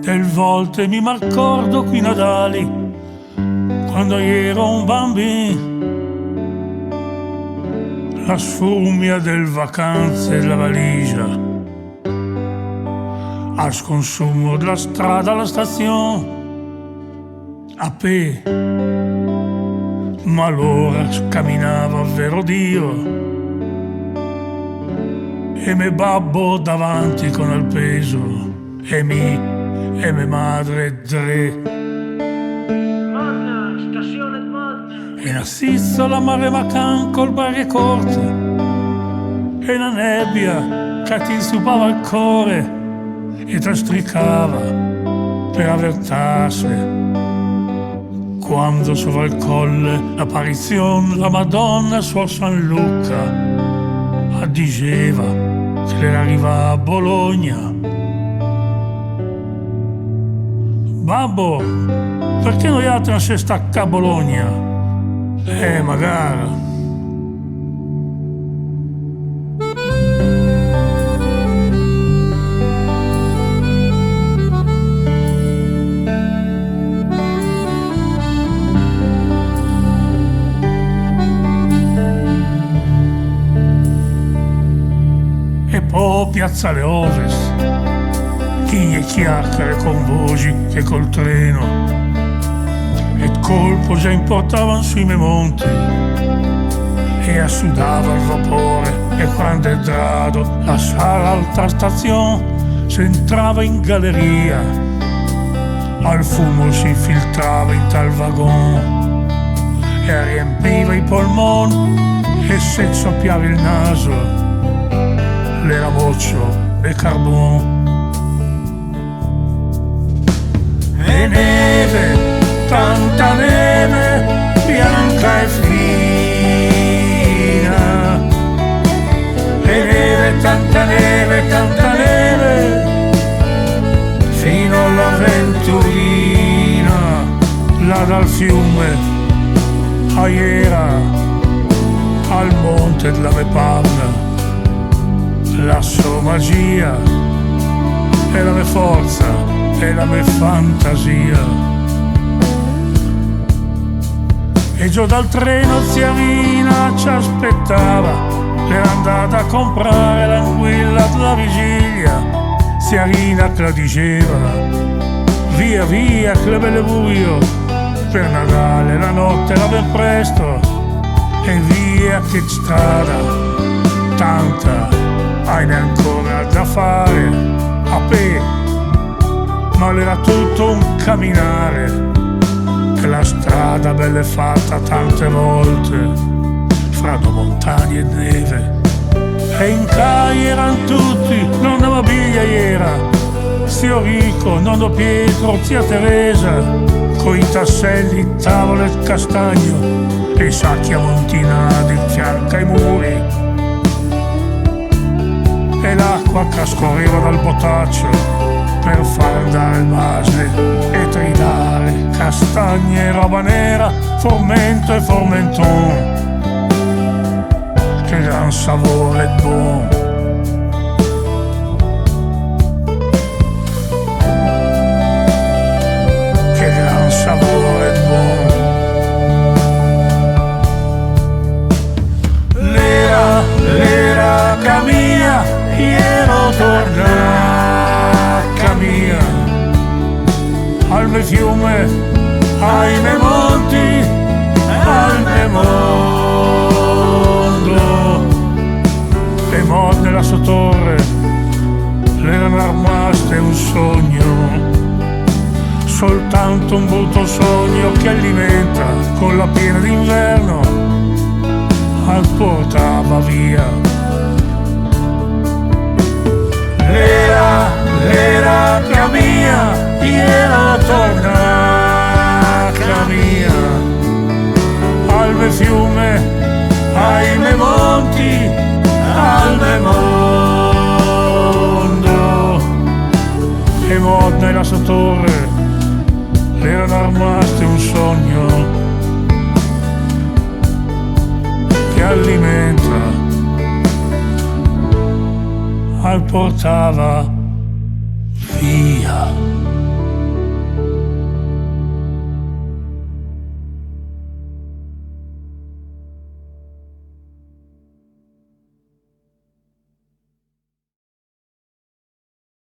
del volte mi m'accordo qui Nadali quando ero un bambino. La sfumia del vacanze e la valigia, al sconsumo della strada alla stazione, a pe. Ma allora camminava vero Dio e me babbo davanti con il peso e me madre tre. Modena, stazione di Modena. E assisto la mare macan col barriere corte e la nebbia che ti insupava il cuore e ti stricava per avvertarsi. Quando sopra il colle l'apparizione la Madonna suor San Luca diceva che le arriva a Bologna. Babbo, perché noi altri non si stacca a Bologna? Magari. E poi Piazzale Ovest, chi e chiacchiere con voci che col treno e colpo già importavan sui miei monti e assudava il vapore. E quando è entrato la sala alta stazione s'entrava in galleria, al fumo si infiltrava in tal vagon e riempiva i polmoni e se soffiava il naso l'era boccio e carbone. E neve, tanta neve, bianca e fina. E neve, tanta neve, fino alla Venturina, là dal fiume a Iera, al monte della Mepanna. La sua magia è la mia forza e la mia fantasia. E giù dal treno zia Rina ci aspettava, era andata a comprare l'anguilla della vigilia. Zia Rina che la diceva, via via che le belle buio, per Natale la notte era ben presto, e via che strada, tanta hai ancora da fare a pe, ma era tutto un camminare, che la strada bella è fatta tante volte fra due montagne e neve. E in calle erano tutti, nonna Mabiglia era, zio Rico, nonno Pietro, zia Teresa, coi tasselli, tavole e castagno e i sacchi ammontinati in fianco ai muri. E l'acqua che scorreva dal botaccio per far andare il masle e tridare castagne e roba nera, formento e formenton, che gran sapore e buon. Che gran sapore e buon. L'era cammina, ero tornata mia, al mio fiume, ai miei monti, al mio mondo. Le modne la sua torre, l'erano rimaste un sogno, soltanto un brutto sogno che alimenta con la piena d'inverno, al portava via. L'era cammina, ero tornata mia, al mio fiume, ai miei monti, al mio mondo. E Modena e la sua torre, l'erano rimaste un sogno che alimenta, al portava via.